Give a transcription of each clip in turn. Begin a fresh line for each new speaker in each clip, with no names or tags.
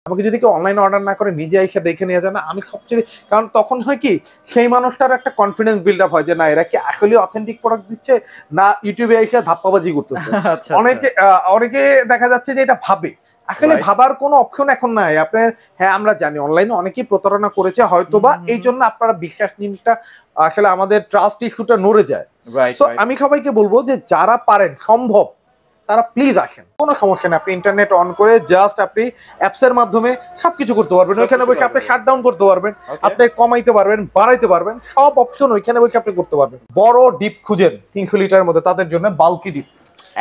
আমাকে যদি কেউ অনলাইনে অর্ডার না করে নিজে এসে দেখে নিয়ে যায় না, আমি সবচেয়ে, কারণ তখন হয় কি সেই মানুষটার একটা কনফিডেন্স বিল্ড আপ হয় যে না এরা কি আসলে অথেন্টিক প্রোডাক্ট দিচ্ছে না ইউটিউবে এসে ধাপ্পাবাজি করতেছে। অনেকে দেখা যাচ্ছে যে এটা ভাবে, আসলে ভাবার কোনো অপশন এখন নাই আপনার। হ্যাঁ আমরা জানি অনলাইনে অনেকেই প্রতারণা করেছে হয়তোবা, এই জন্য আপনারা বিশ্বাস জিনিসটা আসলে আমাদের ট্রাস্ট ইস্যুটা নড়ে যায়। সো আমি সবাইকে বলবো যে যারা পারেন সম্ভব তারা প্লিজ আসেন, কোনো সমস্যা নেই। আপনি ইন্টারনেট অন করে জাস্ট আপনি অ্যাপস এর মাধ্যমে সবকিছু করতে পারবেন। ওইখানে বসে আপনি শাটডাউন করতে পারবেন, আপনি কমাইতে পারবেন, বাড়াইতে পারবেন, সব অপশন ওইখানে বসে আপনি করতে পারবেন। বড় ডিপ খুঁজেন 300 লিটারের মধ্যে, তাদের জন্য বাল্কি ডিপ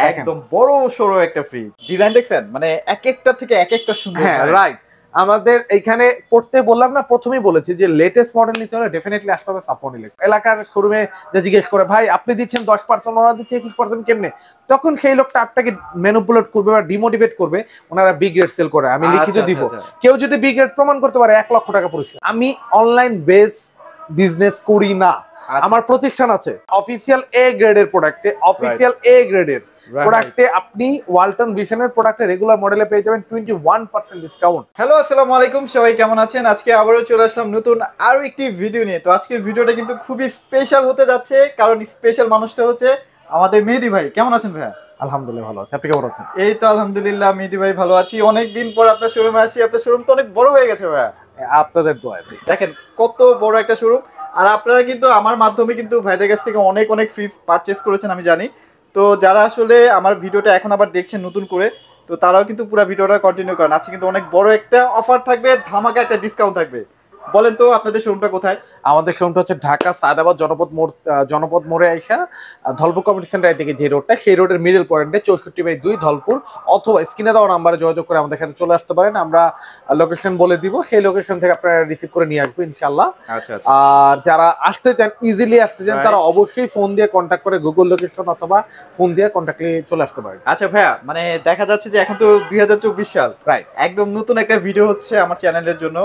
একদম বড় সরো একটা ফ্রিজ। ডিজাইন দেখছেন, মানে এক একটা থেকে এক একটা সুন্দর।
হ্যাঁ রাইট। আমাদের এইখানে করতে বললাম না, প্রথমেই বলেছি যে লেটেস্ট মডেল নিতে হলে ডেফিনেটলি আসতে হবে সাফন ইলেকট্রিক। এলাকার শোরুমে যে জিজ্ঞেস করে ভাই আপনি দিচ্ছেন 10%, ওরা দিচ্ছে 21% কেমনে, তখন সেই লোকটা আপনাকে ম্যানিপুলেট করবে বা ডিমোটিভেট করবে। ওনারা বি গ্রেড সেল করে, আমি লিখিত দিব। কেউ যদি বি গ্রেড প্রমাণ করতে পারে 1 লক্ষ টাকা পুরস্কার। আমি অনলাইন বেস বিজনেস করি না, আমার প্রতিষ্ঠান আছে অফিসিয়াল এ গ্রেডের প্রোডাক্টে, অফিসিয়াল এ গ্রেডের প্রোডাক্টে আপনি ওয়ালটন ভিশনের প্রোডাক্টে রেগুলার মডেলে পেয়ে যাবেন 21% ডিসকাউন্ট।
হ্যালো আসসালামু আলাইকুম, সবাই কেমন আছেন? আজকে আবারও চলে আসলাম নতুন আরো একটি ভিডিও নিয়ে। তো আজকের ভিডিওটা কিন্তু খুবই স্পেশাল হতে যাচ্ছে, কারণ স্পেশাল মানুষটা হচ্ছে আমাদের মেহেদি ভাই। কেমন আছেন ভাইয়া?
আলহামদুলিল্লাহ ভালো আছি, আপনি কেমন আছেন?
এই তো আলহামদুলিল্লাহ মেহেদি ভাই ভালো আছি। অনেকদিন পর আপনার শোরুমে আসি, আপনার শোরুম তো অনেক বড় হয়ে গেছে ভাইয়া।
আপনাদের দোয়ায়
দেখেন কত বড় একটা শোরুম। আর আপনারা কিন্তু আমার মাধ্যমে কিন্তু ভাইদের কাছ থেকে অনেক অনেক ফ্রিজ পারচেস করেছেন আমি জানি। তো যারা আসলে আমার ভিডিওটা এখন আবার দেখছেন নতুন করে, তো তারাও কিন্তু পুরো ভিডিওটা কন্টিনিউ করেন। আজকে কিন্তু অনেক বড় একটা অফার থাকবে, ধামাকা একটা ডিসকাউন্ট থাকবে। বলেন তো আপনাদের শোরুমটা কোথায়?
আমাদের শোরুমটা হচ্ছে ঢাকা সায়দাবাদ জনপদ মোড়ে আইসা ধলপুর কমিউনিটি সেন্টার থেকে যে রোডটা, সেই রোডের মিডল পয়েন্টে 64/2 ধলপুর, অথবা স্ক্রিনে দেওয়া নাম্বারে যোগাযোগ করে আমাদের সাথে চলে আসতে পারেন। আমরা লোকেশন বলে দিব, সেই লোকেশন থেকে আপনারা রিসিভ করে নিয়ে আসবো ইনশাআল্লাহ। আর যারা আসতে চান, ইজিলি আসতে চান, তারা অবশ্যই ফোন দিয়ে কন্ট্যাক্ট করে গুগল লোকেশন অথবা ফোন দিয়ে কন্ট্যাক্টলি চলে আসতে পারেন।
আচ্ছা ভাইয়া, মানে দেখা যাচ্ছে যে এখন তো 2024 সাল,
রাইট,
একদম নতুন একটা ভিডিও হচ্ছে আমার চ্যানেলের জন্য।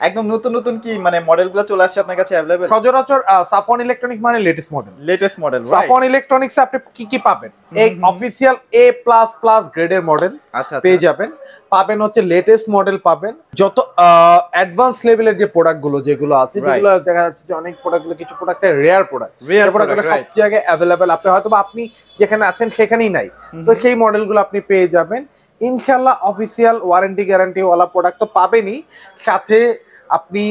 একদম নতুন নতুন কি মানে মডেলগুলো চলে আসছে আপনার কাছে अवेलेबल?
সচরাচর সাফন ইলেকট্রনিক্স মানে লেটেস্ট মডেল। সাফন ইলেকট্রনিক্স আপনি কি কি পাবেন? এই অফিশিয়াল A++ গ্রেডের মডেল পেয়ে যাবেন, পাবেন হচ্ছে লেটেস্ট মডেল পাবেন। যত অ্যাডভান্স লেভেলের যে প্রোডাক্টগুলো যেগুলো আছে, যেগুলো দেখা যাচ্ছে যে অনেক প্রোডাক্টগুলো, কিছু প্রোডাক্টের রেয়ার প্রোডাক্টগুলো সব জায়গায় अवेलेबल, আপনি হয়তো বা আপনি যেখানে আছেন সেখানেই নাই, তো সেই মডেলগুলো আপনি পেয়ে যাবেন ইনশাআল্লাহ। অফিশিয়াল ওয়ারেন্টি গ্যারান্টি ওয়ালা প্রোডাক্ট তো পাবেনই, সাথে আপনি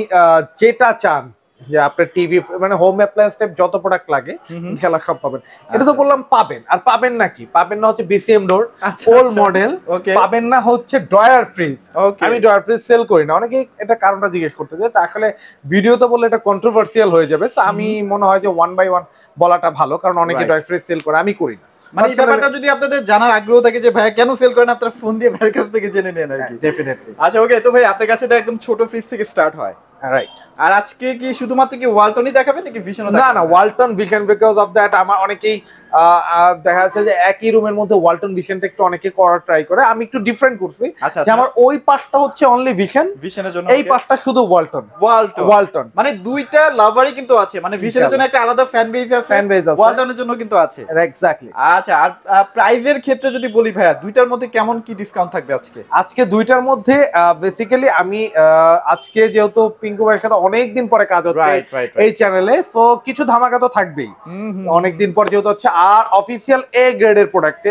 যেটা চান যে আপনার টিভি মানে হোম অ্যাপ্লায়েন্স টাইপ যত প্রোডাক্ট লাগে ইনশাআল্লাহ সব পাবেন। এটা তো বললাম পাবেন, আর পাবেন না কি? পাবেন না হচ্ছে বিসিএম ডোর ওল্ড মডেল, পাবেন না হচ্ছে ড্রয়ার ফ্রিজ। আমি ড্রয়ার ফ্রিজ সেল করি না, অনেকেই এটা কারণটা জিজ্ঞেস করতে যায়, তা আসলে ভিডিওতে বললে এটা কন্ট্রোভার্সিয়াল হয়ে যাবে। সো আমি মনে হয় যে 1 বাই 1 বলাটা ভালো, কারণ অনেকে ড্রয়ার ফ্রিজ সেল করে, আমি করি না।
মানে এই ব্যাপারটা যদি আপনাদের জানার আগ্রহ থাকে যে ভাই কেন সেল করেন, আপনারা ফোন দিয়ে ভাইয়ের কাছ থেকে জেনে নেন আর কি।
ডেফিনেটলি।
আচ্ছা ওকে, তো ভাই আপনার কাছে তো একদম ছোট ফ্রিজ থেকে স্টার্ট হয়,
রাইট?
আর আজকে কি শুধুমাত্র কি ওয়ালটনই দেখাবেন নাকি ভিশনও দেখাবেন?
না, Walton vision, because of that আমার অনেকেই দেখা যাচ্ছে যে একই রুমের মধ্যে ওয়ালটন ভিশনটা একটু অনেকে করার ট্রাই করে, আমি একটু ডিফারেন্ট করছি। যে আমার ওই পাশটা হচ্ছে অনলি ভিশনের জন্য, এই পাশটা শুধু ওয়ালটন।
মানে দুইটা লাভারই কিন্তু আছে, মানে ভিশনের জন্য একটা আলাদা ফ্যান বেজ আছে, ওয়ালটনের জন্য কিন্তু আছে।
এক্স্যাক্টলি।
আচ্ছা, আর প্রাইজের ক্ষেত্রে যদি বলি ভাইয়া, দুইটার মধ্যে কেমন কি ডিসকাউন্ট থাকবে
আজকে দুইটার মধ্যে? বেসিক্যালি আমি আজকে যেহেতু পিঙ্কু ভাইয়ের সাথে অনেকদিন পরে কাজ হচ্ছে এই চ্যানেলে, সো কিছু ধামাকা তো থাকবেই অনেকদিন পর যেহেতু হচ্ছে। আর অফিসিয়াল এ গ্রেডের প্রোডাক্টে,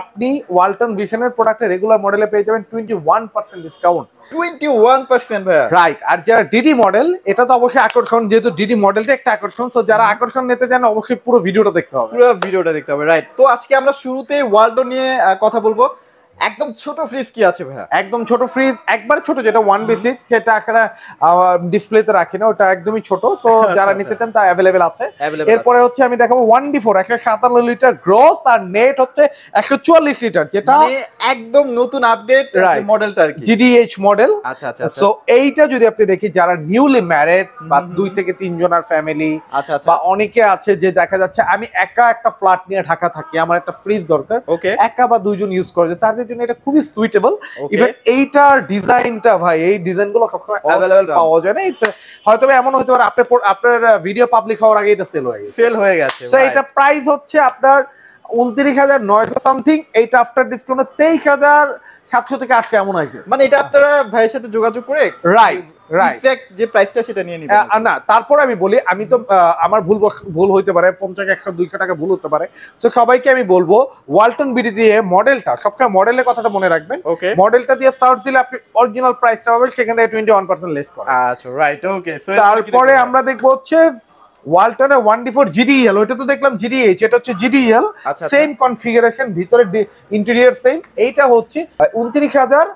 আপনি ওয়ালটন ভিশনের প্রোডাক্টে রেগুলার মডেলে পেয়ে যাবেন 21% ডিসকাউন্ট।
21% ভাইয়া,
রাইট। আর যারা ডিডি মডেল, এটা তো অবশ্যই আকর্ষণ, যেহেতু ডিডি মডেলটা একটা আকর্ষণ, সো যারা আকর্ষণ নিতে চান অবশ্যই পুরো ভিডিওটা দেখতে হবে,
রাইট। তো আজকে আমরা শুরুতেই ওয়ালটন নিয়ে কথা বলবো। একদম ছোট ফ্রিজ কি আছে ভাইয়া?
একদম ছোট ফ্রিজ, একবার ছোট, যেটা 1B6, সেটা আসলে ডিসপ্লেতে রাখি না, ওটা একদমই ছোট। সো যারা নিতে চান তা अवेलेबल আছে। এরপরে হচ্ছে আমি দেখাবো 1D4 157 লিটার গ্রস, আর নেট হচ্ছে 144 লিটার, যেটা
একদম নতুন আপডেট মডেলটা আর কি,
GDH মডেল।
আচ্ছা।
সো এইটা যদি আপনি দেখি, যারা নিউলি ম্যারিড বা 2 থেকে 3 জনের ফ্যামিলি, বা অনেকে আছে যে দেখা যাচ্ছে আমি একা একটা ফ্ল্যাট নিয়ে ঢাকা থাকি, আমার একটা ফ্রিজ দরকার, একা বা 2 জন ইউজ করে, তাদের জন্য এটা খুবই সুইটেবল। ইভেন এইটার ডিজাইনটা ভাই, এই ডিজাইনগুলো সবসময় अवेलेबल পাওয়া যায় না। হয়তো এমন হতে পারে আপনার ভিডিও পাবলিশ হওয়ার আগে এটা সেল হয়ে গেছে।
সো
এটা প্রাইস হচ্ছে আপনার 29,900 সামথিং, এইটা আফটার ডিসকাউন্টে 23,700 থেকে 800 এমন আসবে।
মানে এটা আপনারা ভাইয়ের সাথে যোগাযোগ করে
রাইট
এক্সাক্ট যে প্রাইসটা সেটা নিয়ে নিবেন।
না তারপর আমি বলি, আমি তো আমার ভুল হইতে পারে, 50, 100, 200 টাকা ভুল হতে পারে। সো সবাইকে আমি বলবো ওয়ালটন বিডি দিয়ে মডেলটা, সবসময় মডেলের কথাটা মনে রাখবেন, মডেলটা দিয়ে সার্চ দিলে আপনি অরিজিনাল প্রাইসটা পাবেন, সেখান থেকে 21% লেস করে।
আচ্ছা রাইট, ওকে।
তারপরে আমরা দেখবো হচ্ছে ওয়ালটনের 1D4 GDEL, ওইটা তো দেখলাম GDH, এটা হচ্ছে GDEL, সেম কনফিগারেশন, ভিতরে ইন্টেরিয়র সেম। এইটা হচ্ছে 29,000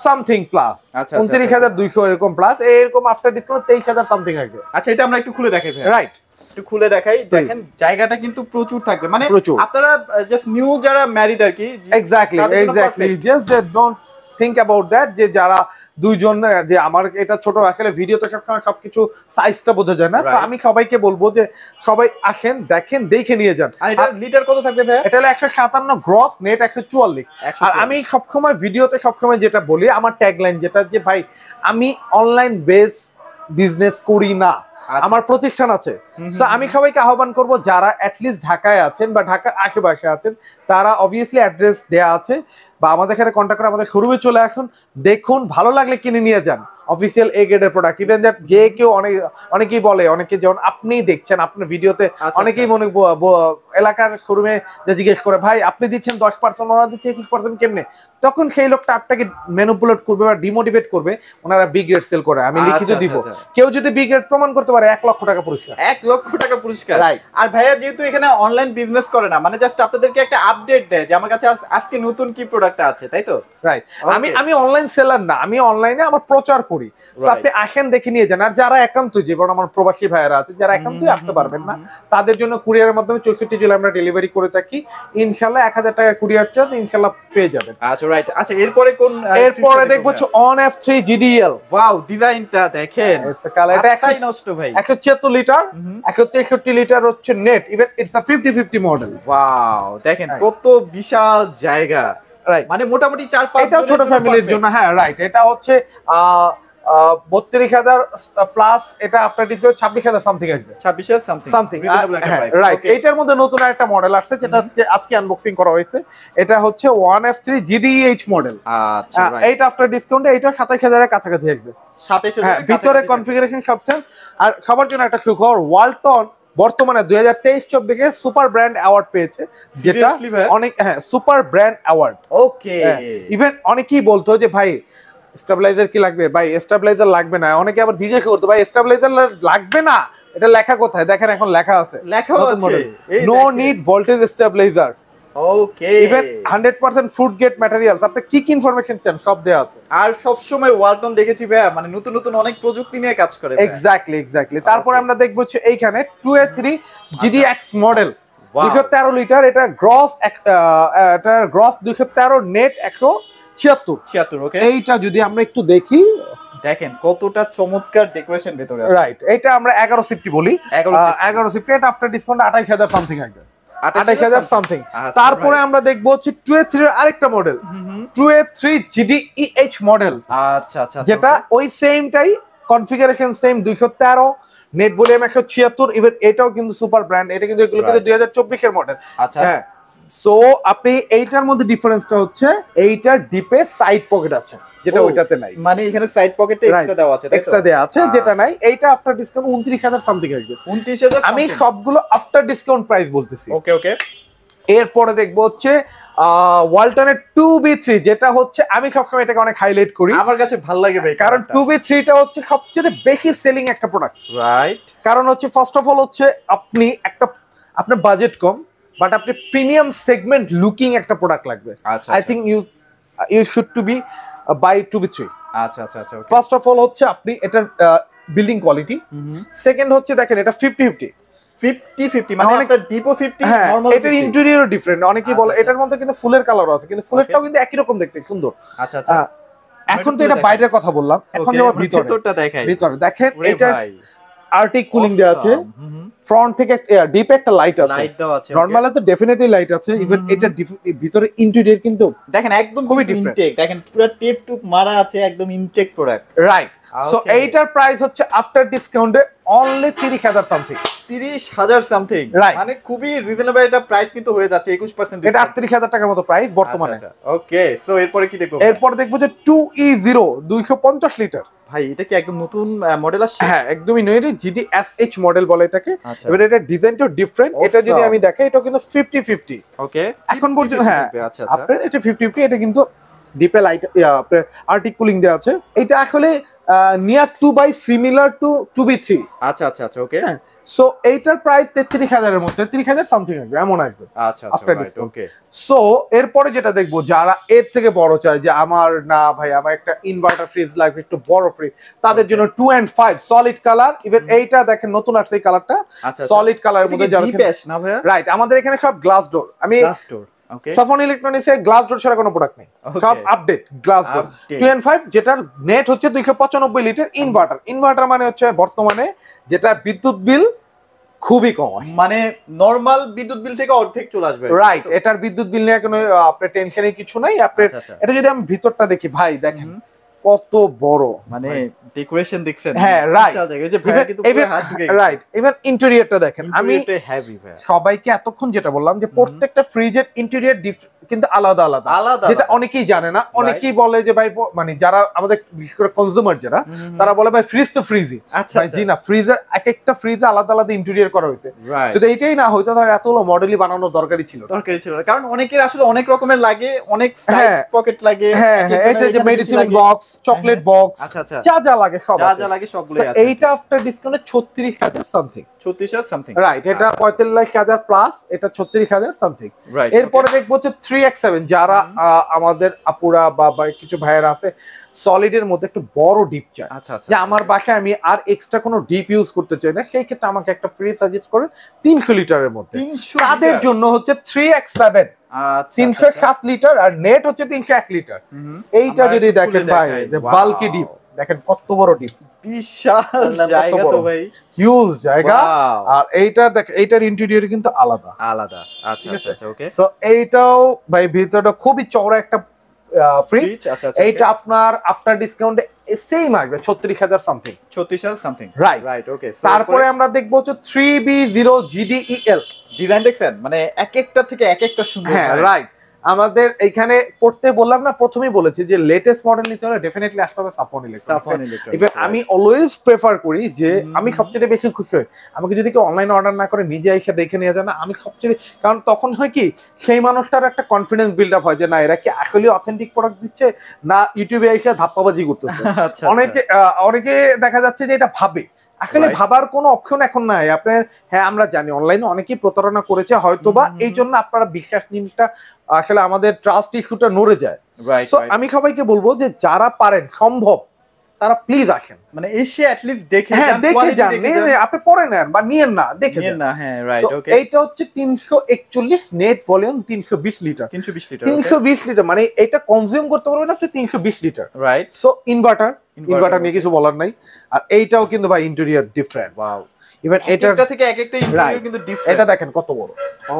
সামথিং প্লাস, 29,200 এরকম প্লাস, এরকম আফটার ডিসকাউন্ট 23,000 সামথিং আসবে।
আচ্ছা এটা আমরা একটু খুলে দেখাই ভাই।
রাইট,
একটু খুলে দেখাই, দেখেন জায়গাটা কিন্তু প্রচুর থাকবে, মানে আপনারা জাস্ট নিউ যারা ম্যারিড আর কি,
exactly just don't think about that, যে যারা দুইজন, যে আমার এটা ছোট, আসলে ভিডিওতে সবসময় সবকিছু সাইজটা বোঝা যায় না। আমি সবাইকে বলবো যে সবাই আসেন, দেখেন, দেখে নিয়ে যান।
আর এটা লিটার কত থাকবে ভাই?
এটা হলো 157 গ্রস, নেট 144। আর আমি সবসময় ভিডিওতে সবসময় যেটা বলি, আমার ট্যাগলাইন যেটা, যে ভাই আমি অনলাইন বেস বিজনেস করি না, আমার প্রতিষ্ঠান আছে। সো আমি সবাইকে আহ্বান করব, যারা অ্যাটলিস্ট ঢাকায় আছেন বা ঢাকার আশেপাশে আছেন, তারা অবভিয়াসলি অ্যাড্রেস দেয়া আছে, বা আমাদের এখানে কন্ট্যাক্ট করে আমাদের শোরুমে চলে আসুন, দেখুন, ভালো লাগলে কিনে নিয়ে যান। অফিসিয়াল এ গ্রেডের প্রোডাক্ট, ইভেন দ্যাট যে কেউ অনেকেই বলে, অনেকে যেমন আপনি দেখছেন আপনার ভিডিওতে, অনেকেই মনে এলাকার শোরুমে যে জিজ্ঞেস করে, ভাই আপনি দিচ্ছেন 10%, ওনারা দিচ্ছে 21% কেমনে? তখন সেই লোকটা আপনাকে ম্যানিপুলেট করবে বা ডিমোটিভেট করবে, ওনারা বি গ্রেড সেল করে। আমি লিখিত দিব, কেউ যদি বি গ্রেড প্রমাণ করতে পারে 1 লক্ষ টাকা পুরস্কার।
1 লক্ষ টাকা পুরস্কার। আর ভাইয়া যেহেতু এখানে অনলাইন বিজনেস করে না, মানে জাস্ট আপনাদেরকে একটা আপডেট দেয় যে আমার কাছে আজকে নতুন কি প্রোডাক্ট আছে, তাই তো?
রাইট, আমি অনলাইন সেলার না, আমি অনলাইনে আমার প্রচার করি। সো আপনি আসেন, দেখে নিয়ে যান। আর যারা একান্ত, যেমন আমার প্রবাসী ভাইয়েরা আছে, যারা একান্তই আসতে পারবেন না, তাদের জন্য কুরিয়ারের মাধ্যমে 64 জেলায় আমরা ডেলিভারি করে থাকি। ইনশাআল্লাহ 1000 টাকা কুরিয়ার চার্জ ইনশাআল্লাহ পেয়ে যাবেন।
আচ্ছা রাইট। আচ্ছা এরপরে কোন?
এরপরে দেখবো হচ্ছে অন F3 GDEL।
ওয়াও, ডিজাইনটা দেখেন,
এটা নষ্ট ভাই। 176 লিটার, 163 লিটার হচ্ছে net, even it's a 50-50 model.
Wow, দেখেন কত বিশাল জায়গা। রাইট, মানে মোটামুটি 4-5
এটা ছোট ফ্যামিলির জন্য। হ্যাঁ রাইট, এটা হচ্ছে 32,000 প্লাস, এটা আফটার ডিসকাউন্ট 26,000 সামথিং আসবে।
26,000 সামথিং।
রাইট, এটার মধ্যে নতুন একটা মডেল আসছে, যেটা আজকে আনবক্সিং করা হয়েছে। এটা হচ্ছে 1F3 GDH মডেল। আচ্ছা, এইটা আফটার ডিসকাউন্টে এটা 27,000 এর কাছাকাছি আসবে। 27,000, ভিতরে কনফিগারেশন সব সেম। আর সবার জন্য একটা সুখবর, ওয়ালটন বর্তমানে 2023-24 এ সুপার ব্র্যান্ড অ্যাওয়ার্ড পেয়েছে, যেটা অনেক, সুপার ব্র্যান্ড অ্যাওয়ার্ড। ওকে, ইভেন অনেকেই বলতো যে ভাই স্টেবিলাইজার কি লাগবে, ভাই স্টেবিলাইজার লাগবে না। অনেকে আবার জিজ্ঞেস করতো, ভাই স্টেবিলাইজার লাগবে না, এটা লেখা কোথায়? দেখেন এখন লেখা আছে, নো নিড ভোল্টেজ স্টেবিলাইজার। ওকে, ইভেন 100% ফুড গ্রেড ম্যাটেরিয়ালস, আপনি কি কি ইনফরমেশন চান সব দেয়া আছে।
আর সব সময় ওয়ালটন দেখেছি ভাই, মানে নতুন নতুন অনেক প্রযুক্তি নিয়ে কাজ করে।
এক্স্যাক্টলি। তারপর আমরা দেখবো হচ্ছে এইখানে 2A3 GDX মডেল, 213 লিটার, এটা গ্রস 213, নেট 176। ওকে, এইটা যদি আমরা একটু দেখি,
দেখেন কতটা চমৎকার ডেকোরেশন ভেতরে আছে।
রাইট, এটা আমরা 1150 বলি, 1150। এটা আফটার ডিসকাউন্ট 28,000 সামথিং আসবে, 28,000 সামথিং। তারপরে আমরা দেখবো হচ্ছে 2A3 এর আরেকটা মডেল, 2A3 GDEH মডেল। আচ্ছা, যেটা ওই সেমটাই, configuration same, 213, net volume 176। Even এটাও কিন্তু সুপার ব্র্যান্ড, এটা কিন্তু এগুলো কিন্তু 2024 এর মডেল। আচ্ছা, হ্যাঁ। সো আপনি এইটার মধ্যে ডিফারেন্সটা হচ্ছে এইটার ডিপে সাইড পকেট আছে, যেটা ওইটাতে নাই।
মানে এখানে সাইড পকেটে এক্সট্রা দেওয়া আছে,
যেটা নাই। এইটা আফটার ডিসকাউন্ট 29,000 সামথিং আসবে।
29,000।
আমি সবগুলো আফটার ডিসকাউন্ট প্রাইস বলতেছি। ওকে। এরপরে দেখবো হচ্ছে ওয়ালটনের 2B3, যেটা হচ্ছে আমি সবসময় এটাকে অনেক হাইলাইট করি, আমার কাছে ভালো লাগে ভাই, কারণ 2B3টা হচ্ছে সবচেয়ে বেশি সেলিং একটা প্রোডাক্ট। রাইট, কারণ হচ্ছে ফার্স্ট অফ অল হচ্ছে আপনি আপনার বাজেট কম, বাট আপনি প্রিমিয়াম সেগমেন্ট লুকিং একটা প্রোডাক্ট লাগবে। I think you should to be buy 2B3। আচ্ছা। ফার্স্ট অফ অল হচ্ছে আপনি এটার বিল্ডিং কোয়ালিটি, সেকেন্ড হচ্ছে দেখেন এটা 50-50, মানে একটা ডিপো 50, নরমাল। এটা ইন্টেরিয়র ডিফারেন্ট, অনেকেই বলে এটার মধ্যে কিন্তু ফুলের কালারও আছে, কিন্তু ফুলেরটাও কিন্তু একই রকম দেখতে সুন্দর। আচ্ছা, এখন তো এটা বাইরের কথা বললাম, এখন যেমন ভিতরটা দেখাই। ভিতরে দেখেন, এটা আর্টিক কুলিং দেওয়া আছে, ফ্রন্ট থেকে ডিপে একটা লাইট আছে, নরমালে তো ডেফিনেটলি লাইট আছে। ইভেন এটা ভিতরে ইন্টেরিয়র কিন্তু দেখেন একদম খুবই ডিফারেন্ট,
দেখেন পুরো টেপ টুপ মারা আছে, একদম ইনটেক প্রোডাক্ট।
রাইট, সো এইটার প্রাইস হচ্ছে আফটার ডিসকাউন্টে অনলি 30,000 সামথিং।
38,000 সামথিং, মানে খুবই রিজনেবল একটা প্রাইস কিন্তু হয়ে যাচ্ছে 21%।
এটা 38,000 টাকার মতো প্রাইস বর্তমানে।
ওকে, সো এরপরে কি দেখবো?
এরপর দেখবো যে 2E0 250 লিটার।
ভাই এটা কি একদম নতুন মডেল আসছে?
হ্যাঁ, একদমই নতুন, GDSH মডেল বলে এটাকে। এবার এটা ডিজাইনটাও ডিফারেন্ট। এটা যদি আমি দেখাই, এটা কিন্তু 50-50।
ওকে,
এখন পর্যন্ত হ্যাঁ, আপনার এটা 50-50, এটা কিন্তু ডিপে লাইট আপনার আর্টিক কুলিং দেওয়া আছে। এটা আসলে near to buy similar to 2B3।
আচ্ছা আচ্ছা আচ্ছা, ওকে।
সো এইটার প্রাইস 33,000 এর মধ্যে, 30,000 সামথিং আসবে, এমন আসবে।
আচ্ছা আচ্ছা, ওকে।
সো এরপরে যেটা দেখবো, যারা এর থেকে বড় চায়, যে আমার না ভাই আমার একটা ইনভার্টার ফ্রিজ লাগবে, একটু বড় ফ্রিজ, তাদের জন্য 2 and 5 সলিড কালার। ইভেন এইটা দেখেন নতুন আসছে এই কালারটা, সলিড কালারের মধ্যে যারা
না ভাইয়া,
রাইট। আমাদের এখানে সব গ্লাস ডোর। আমি
গ্লাস ডোর, ওকে।
সাফন ইলেকট্রনিক্সে গ্লাস ডোর ছাড়া কোনো প্রোডাক্ট নেই, সব আপডেট গ্লাস ডোর। 2 and 5 যেটার নেট হচ্ছে 295 লিটার ইনভার্টার। ইনভার্টার মানে হচ্ছে বর্তমানে যেটা বিদ্যুৎ বিল খুবই কম,
মানে নরমাল বিদ্যুৎ বিল থেকে অর্ধেক চলে আসবে,
রাইট। এটার বিদ্যুৎ বিল নিয়ে কোনো আপনার টেনশনের কিছু নাই। আপনার এটা যদি আমি ভিতরটা দেখি, ভাই দেখেন কত বড়, মানে
ডেকোরেশন দেখছেন?
হ্যাঁ, রাইট। ইভেন ইন্টেরিয়রটা দেখেন। আমি সবাইকে এতক্ষণ যেটা বললাম যে প্রত্যেকটা ফ্রিজের ইন্টেরিয়র কিন্তু আলাদা আলাদা, যেটা অনেকেই জানে না। অনেকেই বলে যে ভাই, মানে যারা আমাদের বিশেষ করে কনজিউমার যারা, তারা বলে ভাই ফ্রিজ তো ফ্রিজই। ভাই জি না, ফ্রিজের এক একটা ফ্রিজে আলাদা আলাদা ইন্টেরিয়র করা হয়েছে। যদি এইটাই না হইতো তাহলে এতগুলো মডেলই বানানোর দরকারই ছিল না।
কারণ অনেকের আসলে অনেক রকমের লাগে, অনেক সাইড পকেট লাগে।
হ্যাঁ, এই যে মেডিসিন বক্স, চকলেট বক্স, যা যা লাগে সবগুলো আছে। এইটা আফটার ডিসকাউন্টে 36,000 সামথিং।
36,000 something,
right. এটা 45,000 প্লাস, এটা 36,000 সামথিং। এরপরে দেখবো হচ্ছে 3X7, যারা আমাদের আপুরা বা কিছু ভাইয়েরা আছে সলিডের মধ্যে একটু বড় ডিপ চায়, যে আমার বাসায় আমি আর এক্সট্রা কোনো ডিপ ইউজ করতে চাই না, সেই ক্ষেত্রে আমাকে একটা ফ্রিজ সাজেস্ট করে 300 লিটারের মধ্যে। তাদের জন্য হচ্ছে 3X7 307 লিটার, আর নেট হচ্ছে 301 লিটার। এইটা যদি দেখেন ভাই, বাল্কি ডিপ দেখেন কত বড় ডিপ, বিশাল জায়গা তো ভাই, হিউজ জায়গা। আর এইটা দেখেন, এইটার ইন্টেরিয়র কিন্তু আলাদা।
আচ্ছা আচ্ছা, ওকে।
সো এইটাও ভাই ভিতরটা খুবই চওড়া একটা ফ্রিজ। এইটা আপনার আফটার ডিসকাউন্টে সেম আসবে 36,000 সামথিং।
36,000 সামথিং,
রাইট, ওকে। তারপরে আমরা দেখবো হচ্ছে 3B0 GDEL।
ডিজাইন দেখছেন, মানে এক একটা থেকে এক একটা সুন্দর।
হ্যাঁ, রাইট। আমাদের এইখানে করতে বললাম না, প্রথমেই বলেছি যে লেটেস্ট মডেল নিতে হলে ডেফিনেটলি আসতে হবে সাফন ইলেকট্রনিক্স। আমি অলওয়েজ প্রেফার করি যে আমি সবচেয়ে বেশি খুশি হই আমাকে যদি কেউ অনলাইন অর্ডার না করে নিজে এসে দেখে নিয়ে যায় না, আমি সবচেয়ে, কারণ তখন হয় কি সেই মানুষটার একটা কনফিডেন্স বিল্ড আপ হয় যে না এরা কি আসলে অথেন্টিক প্রোডাক্ট দিচ্ছে না ইউটিউবে এসে ধাপ্পাবাজি করতেছে। অনেকে দেখা যাচ্ছে যে এটা ভাবে, আসলে ভাবার কোনো অপশন এখন নাই আপনার। হ্যাঁ, আমরা জানি অনলাইনে অনেকেই প্রতারণা করেছে হয়তোবা, এই জন্য আপনারা বিশ্বাস জিনিসটা আসলে আমাদের ট্রাস্ট ইস্যুটা নড়ে যায়। সো আমি সবাইকে বলবো যে যারা পারেন সম্ভব তারা প্লিজ আসেন,
মানে এসে at least দেখে
যান, আপনি পরে নেন বা নিয়েন না, দেখে
নেন না। হ্যাঁ, রাইট, ওকে।
এইটা হচ্ছে 341 নেট ভলিউম, 320 লিটার। 320 লিটার মানে এটা কনজিউম করতে পারবেন আপনি 320 লিটার, রাইট। সো ইনভার্টার নিয়ে কিছু বলার নাই। আর এইটাও কিন্তু ভাই ইন্টেরিয়র ডিফারেন্ট, ওয়াও। ইভেন এটা থেকে এক একটা ইন্টেরিয়র কিন্তু ডিফারেন্ট। এটা দেখেন কত বড়,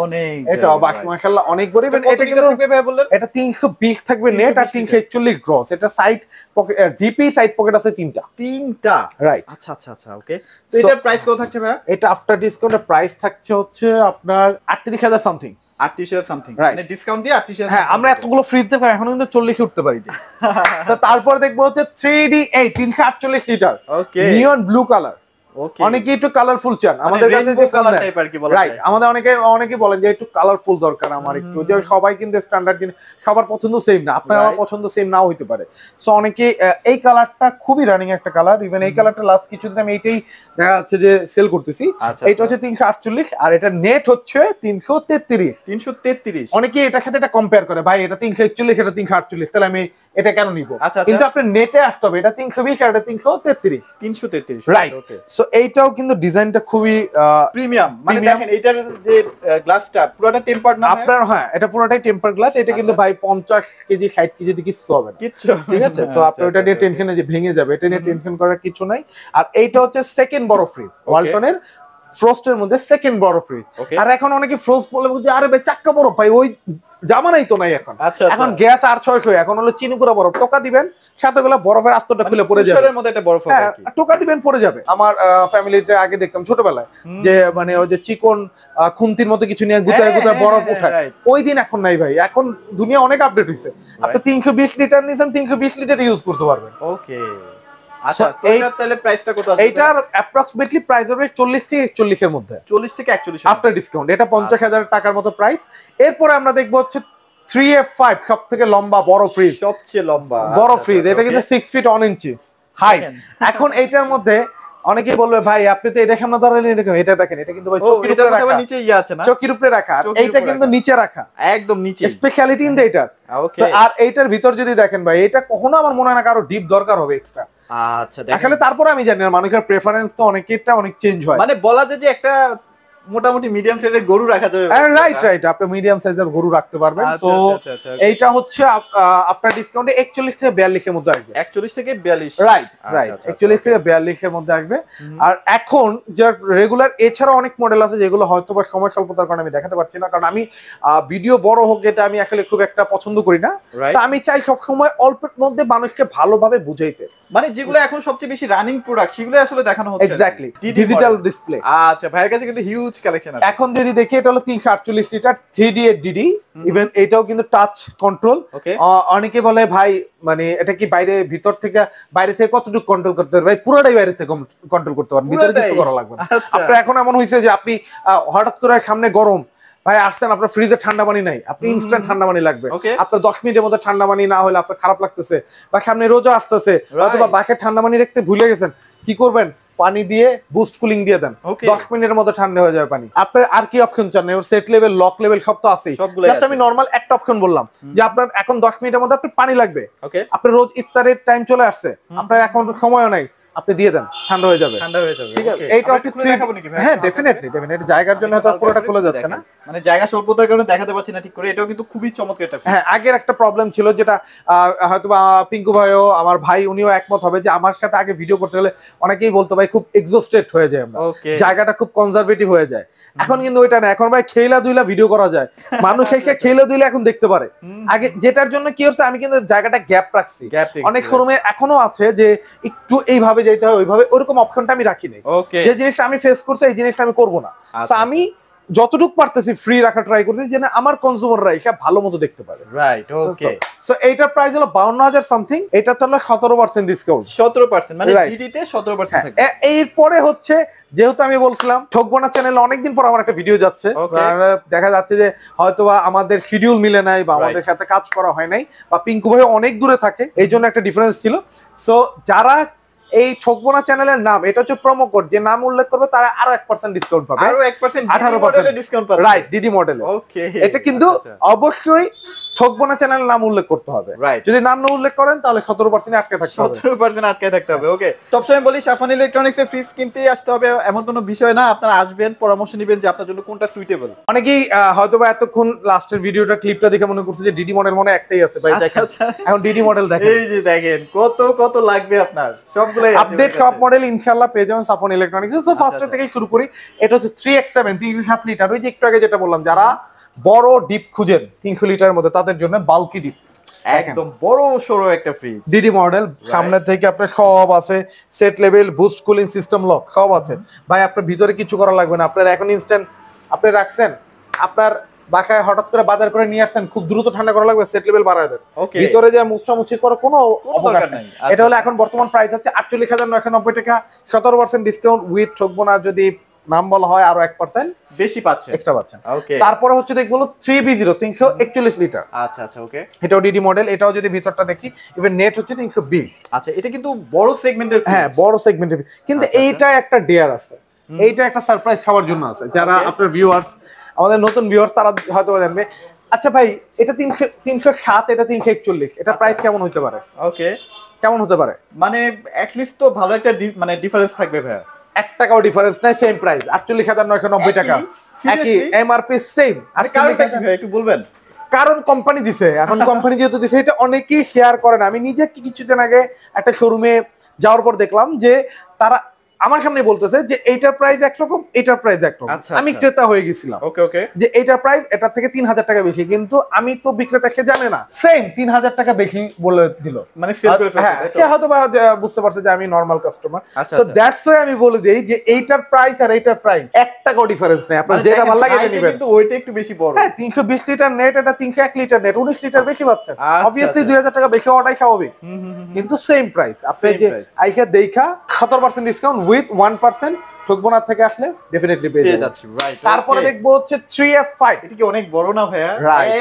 অনেক, এটা মাশাআল্লাহ অনেক বড়। ইভেন এটা কিন্তু থাকবে ভাই বললেন, এটা 320 থাকবে নেট আর 341 গ্রস। এটা side pocket, DP side pocket আছে তিনটা, রাইট। আচ্ছা আচ্ছা আচ্ছা, ওকে। তো এটার প্রাইস কত থাকছে ভাই? এটা আফটার ডিসকাউন্টের প্রাইস থাকছে হচ্ছে আপনার 38,000 সামথিং। 38,000 সামথিং, মানে ডিসকাউন্ট দিয়ে 38,000। হ্যাঁ, আমরা এতগুলো ফ্রিজ দেখো এখনো কিন্তু 40 উঠতে পারি না। তারপর দেখবো হচ্ছে 3D8 348 লিটার, ওকে, নিয়ন ব্লু কালার। অনেকে একটু কালারফুল চান, আমাদের কাছে যে কালার টাইপ আর কি বলা যায়, রাইট। আমাদের অনেকে বলেন যে একটু কালারফুল দরকার আমার, একটু যে সবাই কিন্তু স্ট্যান্ডার্ড জিনিস সবার পছন্দ সেম না, আপনার আমার পছন্দ সেম নাও হইতে পারে। সো অনেকে এই কালারটা খুবই রানিং একটা কালার। ইভেন এই কালারটা লাস্ট কিছুদিন আমি এইটাই দেখা যাচ্ছে যে সেল করতেছি। এইটা হচ্ছে 348 আর এটা নেট হচ্ছে 333। অনেকে এটার সাথে এটা কম্পেয়ার করে, ভাই এটা 341 এটা 348, তাহলে আমি এটা কেন নিব? কিন্তু আপনার নেটে আসতে হবে, এটা 320 আর এটা 333, রাইট। সো এইটাও কিন্তু ডিজাইনটা খুবই প্রিমিয়াম, মানে দেখেন এটার যে গ্লাসটা পুরোটা টেম্পারড না আপনার। হ্যাঁ, এটা পুরোটাই টেম্পারড গ্লাস। এটা কিন্তু ভাই 50 কেজি 60 কেজি দিয়ে কিছু হবে না, ঠিক আছে। সো আপনি ওটা নিয়ে টেনশনে যে ভেঙে যাবে এটা নিয়ে টেনশন করার কিছু নাই। আর এইটা হচ্ছে সেকেন্ড বড় ফ্রিজ ওয়ালটনের ফ্রস্টের মধ্যে, সেকেন্ড বড় ফ্রিজ। আর এখন অনেকে ফ্রস্ট বলে বলছে আরে ভাই চাক্কা বড়, ভাই ওই জামানাই তো নাই এখন।
আচ্ছা
এখন গ্যাস আর 600, এখন হলো চিনিগুড়া বরফ, টোকা দিবেন সাথে গুলো বরফের আস্তরটা খুলে পড়ে যাবে,
তুষারের মধ্যে একটা বরফ হবে
হ্যাঁ, টোকা দিবেন পড়ে যাবে। আমার ফ্যামিলিতে আগে দেখতাম ছোটবেলায় যে মানে ওই যে চিকন খুন্তির মতো কিছু নিয়ে গুতায় গুতায় বরফ উঠায়, ওই দিন এখন নাই ভাই। এখন দুনিয়া অনেক আপডেট হইছে, আপনি 320 লিটার নিছেন 320 লিটার ইউজ করতে পারবেন।
ওকে, আচ্ছা তো এটার তাহলে প্রাইসটা কত আছে?
এটার অ্যাপ্রক্সিমেটলি প্রাইস হবে 40 থেকে 41 এর মধ্যে,
40 থেকে 41
আফটার ডিসকাউন্ট। এটা 50,000 টাকার মতো প্রাইস। এরপরে আমরা দেখবো হচ্ছে 3F5, সবথেকে লম্বা বড় ফ্রিজ,
সবচেয়ে লম্বা
বড় ফ্রিজ। এটা কিন্তু 6 ফিট 1 ইঞ্চি হাইট। এখন এইটার মধ্যে অনেকেই বলবে ভাই আপনি তো এটা সামনে দাঁড়ালেন এরকম, এটা দেখেন এটা কিন্তু ভাই চৌকির উপরে রাখা,
নিচে আছে না,
চৌকির উপরে রাখা, এইটা কিন্তু নিচে রাখা,
একদম নিচে,
স্পেশালিটি ইন এটার। আর এইটার ভিতর যদি দেখেন ভাই, এটা কখনো আমার মনে হয় না কারো ডিপ দরকার হবে এক্সট্রা।
আচ্ছা দেখেন,
আসলে তারপরে আমি জানি না, মানুষের প্রেফারেন্স তো অনেকটা অনেক চেঞ্জ হয়।
মানে বলা যায় যে একটা মোটামুটি মিডিয়াম সাইজের গরু রাখা যাবে।
রাইট, আপনি মিডিয়াম সাইজের গরু রাখতে পারবেন। সো এইটা হচ্ছে আফটার ডিসকাউন্টে 41 থেকে 42 এর মধ্যে আসবে।
41 থেকে 42,
রাইট 41 থেকে 42 এর মধ্যে আসবে। আর এখন যে রেগুলার এছাড়া অনেক মডেল আছে যেগুলো হয়তো বা সময় স্বল্পতার কারণে আমি দেখাতে পারছি না, কারণ আমি ভিডিও বড় হোক এটা আমি আসলে খুব একটা পছন্দ করি না। তো আমি চাই সব সময় অল্পের মধ্যে মানুষকে ভালোভাবে বুঝাইতে,
মানে যেগুলো এখন সবচেয়ে বেশি রানিং প্রোডাক্ট সেগুলো আসলে দেখানো হচ্ছে।
Exactly, digital display.
আচ্ছা, ভাইয়ের কাছে কিন্তু হিউজ কালেকশন আছে।
এখন যদি দেখি এটা হলো 348 লিটার 3D 8DD, ইভেন এটাও কিন্তু টাচ কন্ট্রোল। অনেকে বলে ভাই মানে এটা কি ভিতর থেকে বাইরে থেকে কতটুকু কন্ট্রোল করতে পারবে? ভাই পুরোটাই বাইরে থেকে কন্ট্রোল করতে পারবেন, ভিতরে কিছু করা লাগবে না। আপনার এখন এমন হয়েছে যে আপনি হঠাৎ করে সামনে গরম, ভাই আসছেন আপনার ফ্রিজে ঠান্ডা পানি নাই, আপনি ইনস্ট্যান্ট ঠান্ডা পানি লাগবে, আপনার 10 মিনিটের মধ্যে ঠান্ডা পানি না হলে আপনার খারাপ লাগতেছে, বা সামনে রোজা আসতেছে, অথবা বাসায় ঠান্ডা পানি রাখতে ভুলে গেছেন, কি করবেন? পানি দিয়ে বুস্ট কুলিং দিয়ে দেন, 10 মিনিটের মধ্যে ঠান্ডা হয়ে যাবে পানি। আপনি আর কি অপশন চান? সেট লেভেল, লক লেভেল সব তো আছেই, জাস্ট আমি নরমাল একটা অপশন বললাম যে আপনার এখন 10 মিনিটের মধ্যে আপনি পানি লাগবে, আপনার রোজ ইফতারের টাইম চলে আসছে, আপনার এখন সময়ও নাই, আপনি দিয়ে দেন, ঠান্ডা হয়ে যাবে। ঠিক আছে, এইটা হচ্ছে হ্যাঁ ডেফিনেটলি জায়গার জন্য হয়তো পুরোটা খোলা যাচ্ছে না,
মানে জায়গা স্বল্পতার কারণে দেখাতে পাচ্ছি না ঠিক করে। এটাও কিন্তু খুবই চমৎকার একটা।
হ্যাঁ, আগের একটা প্রবলেম ছিল যেটা হয়তো পিঙ্কু ভাইও আমার ভাই উনিও একমত হবে যে আমার সাথে আগে ভিডিও করতে গেলে অনেকেই বলতো ভাই খুব এক্সস্টেড হয়ে যায়, আমরা জায়গাটা খুব কনজারভেটিভ হয়ে যায়। এখন কিন্তু ওইটা না, এখন ভাই খেলা দুইলা ভিডিও করা যায়, মানুষ এসে খেলা দুইলা এখন দেখতে পারে। আগে যেটার জন্য কি হচ্ছে, আমি কিন্তু জায়গাটা গ্যাপ রাখছি, অনেক শোরুমে এখনো আছে যে একটু এইভাবে যেতে হয় ওইভাবে, ওরকম অপশনটা আমি রাখি নাই। যে জিনিসটা আমি ফেস করছি এই জিনিসটা আমি করবো না। আমি যতটুকু পারতেছি ফ্রি রাখা ট্রাই করতেছি যেন আমার কনজিউমাররা এটা ভালো মতো দেখতে পারে।
রাইট, ওকে।
সো এইটার প্রাইস হলো 52,000 সামথিং, এটা তো হলো 17% ডিসকাউন্ট।
17% মানে ডিডিতে 17% থাকবে।
এরপরে হচ্ছে যেহেতু আমি বলছিলাম ঠকবোনা চ্যানেলে অনেকদিন পর আমার একটা ভিডিও যাচ্ছে, দেখা যাচ্ছে যে হয়তোবা আমাদের শিডিউল মিলে নাই বা আমাদের সাথে কাজ করা হয় নাই, বা পিঙ্কু ভাই অনেক দূরে থাকে, এই জন্য একটা ডিফারেন্স ছিল। সো যারা এই ঠকবোনা চ্যানেলের নাম, এটা হচ্ছে প্রোমো কোড, যে নাম উল্লেখ করবে তারা আরো 1% ডিসকাউন্ট পাবে,
আরো 1% 18% ডিসকাউন্ট পাবে।
রাইট, ডিডি মডেলে। ওকে, এটা কিন্তু অবশ্যই ঠকবোনা চ্যানেলের নাম উল্লেখ করতে হবে। যদি নাম না উল্লেখ করেন তাহলে 17% আটকে থাকতে হবে,
17% আটকে থাকতে হবে। ওকে, সবসময় বলি সাফান ইলেকট্রনিক্স এর ফ্রিজ কিনতেই আসতে হবে এমন কোনো বিষয় না, আপনারা আসবেন, পরামর্শ নেবেন যে আপনার জন্য কোনটা সুইটেবল।
অনেকেই হয়তোবা এতক্ষণ লাস্টের ভিডিওটা ক্লিপটা দেখে মনে করছে যে ডিডি মডেল মনে একটাই আছে, ভাই দেখেন এখন ডিডি মডেল দেখেন,
এই যে দেখেন কত কত লাগবে আপনার, সবগুলাই
আপডেট সব মডেল ইনশাআল্লাহ পেয়ে যাবেন সাফন ইলেকট্রনিক্স। তো ফার্স্ট থেকে শুরু করি, এটা হচ্ছে 3X7 307 লিটার, ওই যে একটু আগে যেটা বললাম, যারা বড় ডিপ খুঁজেন 300 লিটারের মধ্যে তাদের জন্য বাল্কি ডিপ,
একদম বড় সরো একটা ফ্রিজ,
ডিডি মডেল, সামনে থেকে আপনার সব আছে, set level, boost cooling system, lock সব আছে ভাই, আপনার ভিতরে কিছু করা লাগবে না। আপনার এখন ইনস্ট্যান্ট আপনি রাখছেন, আপনার বাসায় হঠাৎ করে বাজার করে নিয়ে আসছেন, খুব দ্রুত ঠান্ডা করা লাগবে, সেট লেভেল বাড়ায় দেন, ভিতরে যে মুছামুছি করার কোনো অবকাশ নেই। এটা হলো এখন বর্তমান প্রাইস হচ্ছে 48,990 টাকা, 17% ডিসকাউন্ট উইথ ঠকবোনা যদি নাম বলা হয় আরো 1%
বেশি পাচ্ছেন,
এক্সট্রা পাচ্ছেন।
ওকে,
তারপরে হচ্ছে দেখবো 3B0 341 লিটার।
আচ্ছা আচ্ছা, ওকে,
এটাও ডিডি মডেল, এটাও যদি ভিতরটা দেখি ইভেন নেট হচ্ছে 320।
আচ্ছা, এটা কিন্তু বড় সেগমেন্টের,
হ্যাঁ বড় সেগমেন্টের, কিন্তু এইটা একটা ডেয়ার আছে, এইটা একটা সারপ্রাইজ খাওয়ার জন্য আছে, যারা আপনার ভিউয়ার্স, আমাদের নতুন ভিউয়ার্স তারা হয়তো জানবে। আচ্ছা ভাই, এটা 307, এটা 341, এটা প্রাইস কেমন হতে পারে?
ওকে,
কেমন হতে পারে মানে
অ্যাট লিস্ট তো ভালো একটা মানে ডিফারেন্স থাকবে ভাই,
1 টাকাও ডিফারেন্স নাই, সেম প্রাইস 48,990 টাকা, একই এমআরপি সেম। আর
কারণটা কি ভাই একটু বলবেন?
কারণ কোম্পানি দিছে, এখন কোম্পানি যেহেতু দিছে এটা অনেকেই শেয়ার করে না। আমি নিজে কিছুদিন আগে একটা শোরুমে যাওয়ার পর দেখলাম যে তারা আমার সামনে বলতেছে যে এইটার প্রাইস একরকম, এটার প্রাইস একরকম। আমি ক্রেতা হয়ে গেছিলাম,
ওকে ওকে,
যে এইটার প্রাইস এটার থেকে 3000 টাকা বেশি, কিন্তু আমি তো বিক্রেতা, সে জানে না, সেম 3000 টাকা বেশি বলে দিল,
মানে সেল করে ফেলছে।
সে হয়তো বুঝতে পারছে যে আমি normal customer, so that's why আমি বলে দেই যে এইটার প্রাইস আর এইটার প্রাইস 1 টাকাও ডিফারেন্স নেই, আপনার যেটা ভালো লাগে এটা নেবেন।
কিন্তু ওইটা একটু বেশি বড়,
হ্যাঁ 320 লিটার নেট, এটা 301 লিটার নেট, 19 লিটার বেশি পাচ্ছেন, অবভিয়াসলি 2000 টাকা বেশি হওয়াটাই স্বাভাবিক, কিন্তু সেম প্রাইস। আপনি যে আইখা দেখা 17% ডিসকাউন্ট উইথ 1% ঠকবোনার থেকে আসলে ডেফিনেটলি পেয়ে যাচ্ছি, রাইট। তারপরে দেখবো হচ্ছে 3F5,
এটা কি অনেক বড় না ভাইয়া?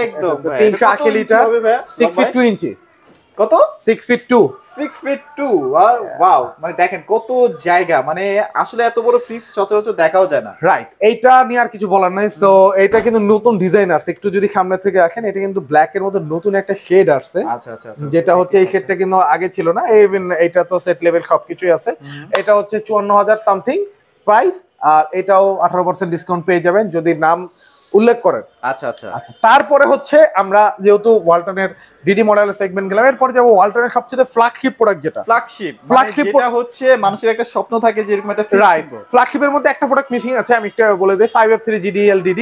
একদম
380 লিটার, 6 ফিট 2 ইঞ্চি।
কত?
6 ফিট 2,
6 ফিট 2। ওয়াও, মানে দেখেন কত জায়গা, মানে আসলে এত বড় ফ্রিজ সচরাচর দেখাও যায় না,
রাইট। এইটা নিয়ে আর কিছু বলার নাই। তো এটা কিন্তু নতুন ডিজাইন আসছে, একটু যদি সামনে থেকে আসেন, এটা কিন্তু ব্ল্যাক এর মধ্যে নতুন একটা শেড আসছে।
আচ্ছা আচ্ছা,
যেটা হচ্ছে এই শেডটা কিন্তু আগে ছিল না, ইভেন এটা তো সেট লেভেল সবকিছুই আছে। এটা হচ্ছে 54,000 সামথিং প্রাইস, আর এটাও 18% ডিসকাউন্ট পেয়ে যাবেন যদি নাম উল্লেখ করেন।
আচ্ছা আচ্ছা,
তারপরে হচ্ছে আমরা যেহেতু ওয়ালটনের ডিডি মডেলের সেগমেন্ট গেলাম, এরপর যাবো ওয়ালটনের সবচেয়ে ফ্ল্যাগশিপ প্রোডাক্ট, যেটা
ফ্ল্যাগশিপ যেটা হচ্ছে মানুষের একটা স্বপ্ন থাকে যে এরকম একটা ফ্রিজ।
রাইট, ফ্ল্যাগশিপের মধ্যে একটা প্রোডাক্ট মিসিং আছে, আমি একটা বলে দেই, 5F3 GDLDD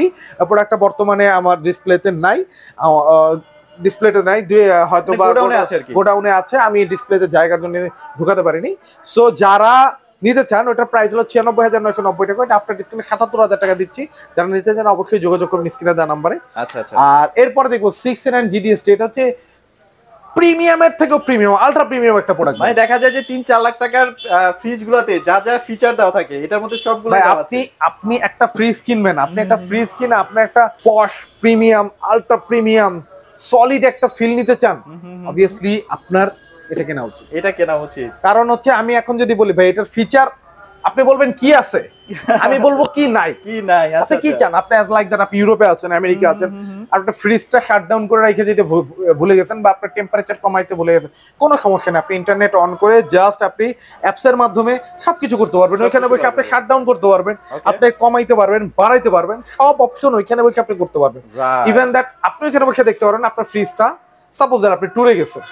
প্রোডাক্টটা বর্তমানে আমার ডিসপ্লেতে নাই, ডিসপ্লেতে নাই, হয়তো বা গোডাউনে আছে, আমি ডিসপ্লেতে জায়গার জন্য ঢুকাতে পারিনি। সো যারা নিতে চান, ওটার প্রাইস হলো 96,990 টাকা, এটা আফটার ডিসকাউন্টে 77,000 টাকা দিচ্ছি। যারা নিতে চান অবশ্যই যোগাযোগ করুন স্ক্রিনে দেওয়া নাম্বারে।
আচ্ছা আচ্ছা,
আর এরপরে দেখবো 6N GDST, এটা হচ্ছে প্রিমিয়ামের থেকেও প্রিমিয়াম, আলট্রা প্রিমিয়াম একটা প্রোডাক্ট।
মানে দেখা যায় যে 3-4 লাখ টাকার ফ্রিজ গুলোতে যা যা ফিচার দেওয়া থাকে এটার মধ্যে সবগুলো দেওয়া আছে।
আপনি একটা ফ্রিজ কিনবেন, আপনি একটা ফ্রিজ কিনে আপনি একটা পশ প্রিমিয়াম, আলট্রা প্রিমিয়াম, সলিড একটা ফিল নিতে চান, অবভিয়াসলি আপনার এটা কেনা উচিত,
এটা কেনা উচিত।
কারণ হচ্ছে আমি এখন যদি বলি ভাই এটার ফিচার, আপনি বলবেন কি আছে, আমি বলবো কি নাই,
কি নাই।
আপনি কি চান? আপনি অ্যাজ লাইক দ্যাট আপনি ইউরোপে আছেন, আমেরিকা আছেন, আপনি ফ্রিজটা শাটডাউন করে রেখে যেতে ভুলে গেছেন, বা আপনার টেম্পারেচার কমাইতে ভুলে গেছেন, কোনো সমস্যা নেই, আপনি ইন্টারনেট অন করে জাস্ট আপনি অ্যাপসের মাধ্যমে সবকিছু করতে পারবেন, ওইখানে বসে আপনি শাটডাউন করতে পারবেন, আপনি কমাইতে পারবেন, বাড়াইতে পারবেন, সব অপশন ওইখানে বসে আপনি করতে পারবেন। ইভেন দ্যাট আপনি ওইখানে বসে দেখতে পারবেন আপনার ফ্রিজটা, সাপোজ দ্যাট আপনি ট্যুরে গেছেন,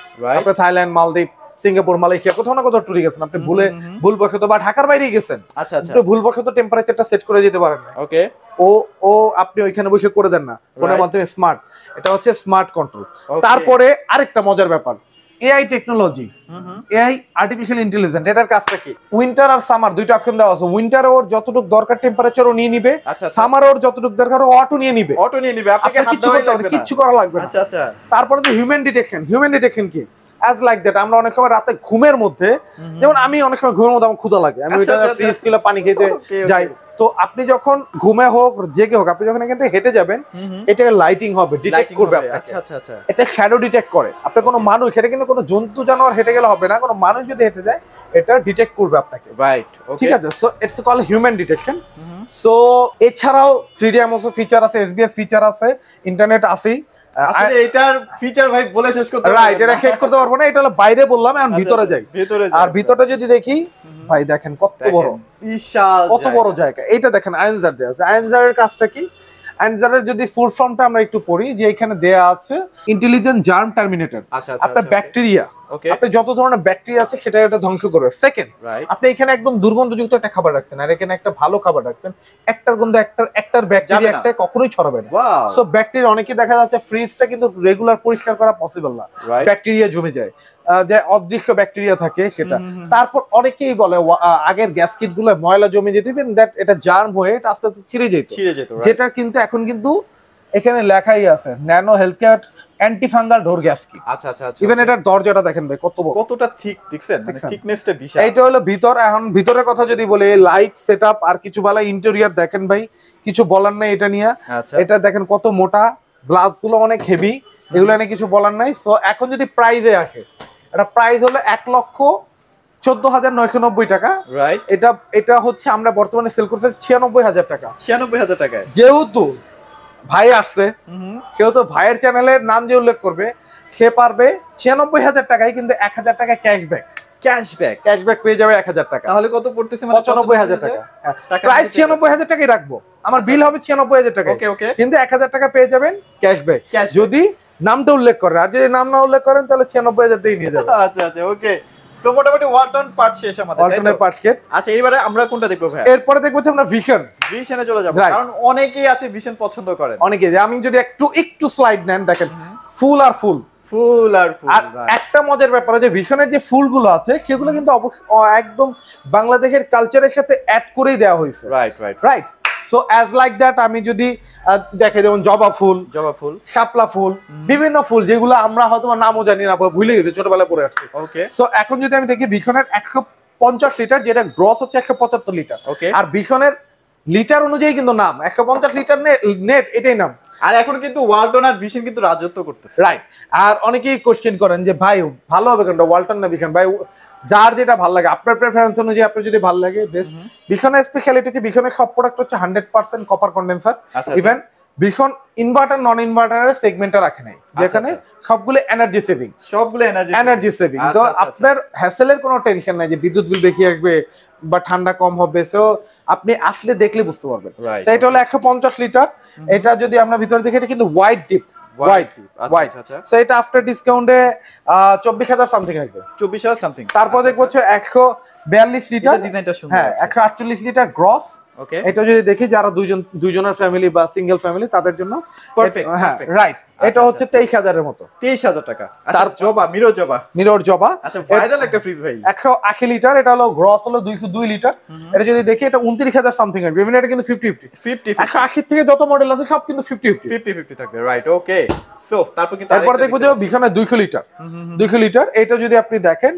আপনি থাইল্যান্ড, মালদ্বীপ, সিঙ্গাপুর, মালয়েশিয়া, কোথাও না কোথাও ট্যুরে গেছেন, আপনি ভুলবশত বা ঢাকার বাইরে গেছেন,
আচ্ছা আচ্ছা,
ভুলবশত টেম্পারেচারটা সেট করে যেতে পারেন না, ওকে, ও আপনি ওইখানে বসে করে দেন না, ফোনের মাধ্যমে স্মার্ট, এটা হচ্ছে স্মার্ট কন্ট্রোল। তারপরে আরেকটা মজার ব্যাপার, AI technology, AI artificial intelligence, এটার কাজটা কি? উইন্টার আর সামার দুইটা অপশন দেওয়া আছে, উইন্টার ওর যতটুকু দরকার টেম্পারেচারও নিয়ে নিবে, সামার ওর যতটুকু দরকার ও অটো নিয়ে নিবে, আপনাকে কিচ্ছু করা লাগবে না।
আচ্ছা আচ্ছা,
তারপরে যে হিউম্যান ডিটেকশন কি? অ্যাজ লাইক দ্যাট আমরা অনেক সময় রাতে ঘুমের মধ্যে, যেমন আমি অনেক সময় ঘুমের মধ্যে আমার ক্ষুধা লাগে, আমি ওইটা ফ্রিজ কিলো পানি খেতে যাই, তো আপনি যখন ঘুমে হোক জেগে হোক, আপনি যখন এখান থেকে হেঁটে যাবেন, এটাকে লাইটিং হবে, ডিটেক্ট করবে আপনাকে। আচ্ছা আচ্ছা আচ্ছা, এটা শ্যাডো ডিটেক্ট করে, আপনি কোনো মানুষ, এটা কিন্তু কোনো জন্তু জানোয়ার হেঁটে গেলে হবে না, কোনো মানুষ যদি হেঁটে যায় এটা ডিটেক্ট করবে আপনাকে, রাইট, ঠিক আছে। So it's called human detection. So এছাড়াও 3D AMOS ফিচার আছে, SBS ফিচার আছে, ইন্টারনেট আছে।
আসলে এটার ফিচার ভাই বলে শেষ করতে পারবো না,
রাইট, এটা শেষ করতে পারবো না, এটা হলো বাইরে বললাম, এখন ভিতরে যাই। আর ভিতরটা যদি দেখি ভাই, দেখেন কত বড়, বিশাল কত বড় জায়গা। এইটা দেখেন আয়েনজার দেয়া আছে, আয়েনজারের কাজটা কি? আয়েনজারের যদি ফুল ফর্মটা আমরা একটু পড়ি, যে এখানে দেয়া আছে ইন্টেলিজেন্ট জার্ম টার্মিনেটর, আপনার ব্যাকটেরিয়া, আপনি যত ধরনের ব্যাকটেরিয়া আছে সেটা এটা ধ্বংস করবে। সেকেন্ড, আপনি এখানে একদম দুর্গন্ধযুক্ত একটা খাবার রাখছেন, আর এখানে একটা ভালো খাবার রাখছেন, একটার গন্ধ একটার ব্যাকটেরিয়া একটা কখনোই ছড়াবে না। সো ব্যাকটেরিয়া, অনেকে দেখা যাচ্ছে ফ্রিজটা কিন্তু রেগুলার পরিষ্কার করা পসিবল না, ব্যাকটেরিয়া জমে যায়, যে অদৃশ্য ব্যাকটেরিয়া থাকে সেটা। তারপর অনেকেই বলে আগের গ্যাসকিট গুলো ময়লা জমে যেতে দ্যাট এটা জার্ম হয়ে এটা আস্তে আস্তে ছিঁড়ে যেত, যেটা কিন্তু এখন কিন্তু এখানে লেখাই আছে nano health care anti fungal door gasket. আচ্ছা আচ্ছা, ইভেন এটার দরজাটা দেখেন ভাই কত বড়, কতটা থিক, দেখছেন মানে থিকনেসটা বিশাল। এইটা হলো ভিতর। এখন ভিতরের কথা যদি বলি, লাইট সেটআপ আর কিছু বলা, ইন্টেরিয়র দেখেন ভাই, কিছু বলার নাই এটা নিয়ে। এটা দেখেন কত মোটা, গ্লাস গুলো অনেক হেভি, এগুলো নিয়ে কিছু বলার নাই। সো এখন যদি প্রাইজে আসে, এটা প্রাইস হলো 1,14,990 টাকা, রাইট। এটা হচ্ছে আমরা বর্তমানে সেল করছি 96,000 টাকা। 96,000 টাকায়। যেহেতু ভাই আসছে, সেহেতু ভাইয়ের চ্যানেলের নাম যে উল্লেখ করবে সে পারবে 96,000 টাকায়, কিন্তু 1,000 টাকা ক্যাশব্যাক পেয়ে যাবে 1,000 টাকা। তাহলে কত পড়তেছে? 95,000 টাকা। প্রাইস 96,000 টাকাই রাখবো, আমার বিল হবে 96,000 টাকা, কিন্তু 1,000 টাকা পেয়ে যাবেন ক্যাশব্যাক যদি নামটা উল্লেখ করেন, আর যদি নাম না উল্লেখ করেন তাহলে 96,000 দিয়ে নিয়ে যাবেন। আচ্ছা আচ্ছা, ওকে।
সো মোটামুটি ওয়ালটন পার্ট শেষ আমাদের,
ওয়ালটনের পার্ট শেষ।
আচ্ছা এবারে আমরা কোনটা দেখবো ভাই?
এরপরে দেখবো যে আমরা
ভিশনে চলে যাবো, কারণ অনেকেই আছে ভিশন পছন্দ করেন।
অনেকে, আমি যদি একটু স্লাইড নেন দেখেন ফুল আর ফুল। আর একটা মজার ব্যাপার যে ভিশনের যে ফুলগুলো আছে সেগুলো কিন্তু একদম বাংলাদেশের কালচারের সাথে অ্যাড করেই দেওয়া হয়েছে। Right. So as like that আমি যদি দেখে যেমন জবা ফুল, শাপলা ফুল, বিভিন্ন ফুল যেগুলো আমরা হয়তো নামও জানি না, ভুলে গেছি, ছোটবেলায় পড়ে আসছি। সো এখন যদি আমি দেখি ভিশনের 150 লিটার, যেটা গ্রস হচ্ছে 175 লিটার, আর ভিশনের লিটার অনুযায়ী কিন্তু নাম 150 লিটার নেট, এটাই নাম।
আর এখন কিন্তু ওয়ালটন আর ভিশন কিন্তু রাজত্ব করতেছে।
রাইট। আর অনেকেই কোশ্চেন করেন যে ভাই ভালো হবে কোনটা, ওয়ালটন না ভিশন? ভাই যার যেটা ভালো লাগে, আপনার প্রেফারেন্স অনুযায়ী আপনার যদি ভালো লাগে বেস্ট। ভিশনের স্পেশালিটি কি, ভিশনের সব প্রোডাক্ট হচ্ছে 100% copper condenser. Even vision inverter non ইনভার্টারের সেগমেন্টে রাখে নাই, যেখানে সবগুলো এনার্জি সেভিং, তো আপনার হ্যাসেলের কোনো টেনশন নাই যে বিদ্যুৎ বিল বেশি আসবে বা ঠান্ডা কম হবে। সো আপনি আসলে দেখলে বুঝতে পারবেন। এটা হলো 150 লিটার। এটা যদি আমরা ভিতরে দেখি, এটা কিন্তু হোয়াইট ডিপ, সো এটা আফটার ডিসকাউন্টে 24,000 সামথিং আসবে,
24,000 সামথিং।
তারপর দেখবো হচ্ছে 142 লিটার, হ্যাঁ 148 লিটার গ্রস। এটা যদি দেখি যারা দুইজনের ফ্যামিলি বা সিঙ্গেল ফ্যামিলি তাদের জন্য পারফেক্ট। হ্যাঁ রাইট। এটা হচ্ছে 23,000 এর মতো,
23,000 টাকা। তার জবা, মিরর জবা। আচ্ছা ভাইরাল একটা ফ্রিজ ভাই,
180 লিটার। এটা হলো গ্রস হলো 202 লিটার। এটা যদি দেখি এটা 29,000 সামথিং আসবে। ইভেন এটা কিন্তু 50-50 180 থেকে যত মডেল আছে সব কিন্তু
50-50 থাকবে। রাইট, ওকে। সো
তারপর দেখবো যে ভিশনের 200 লিটার। এটা যদি আপনি দেখেন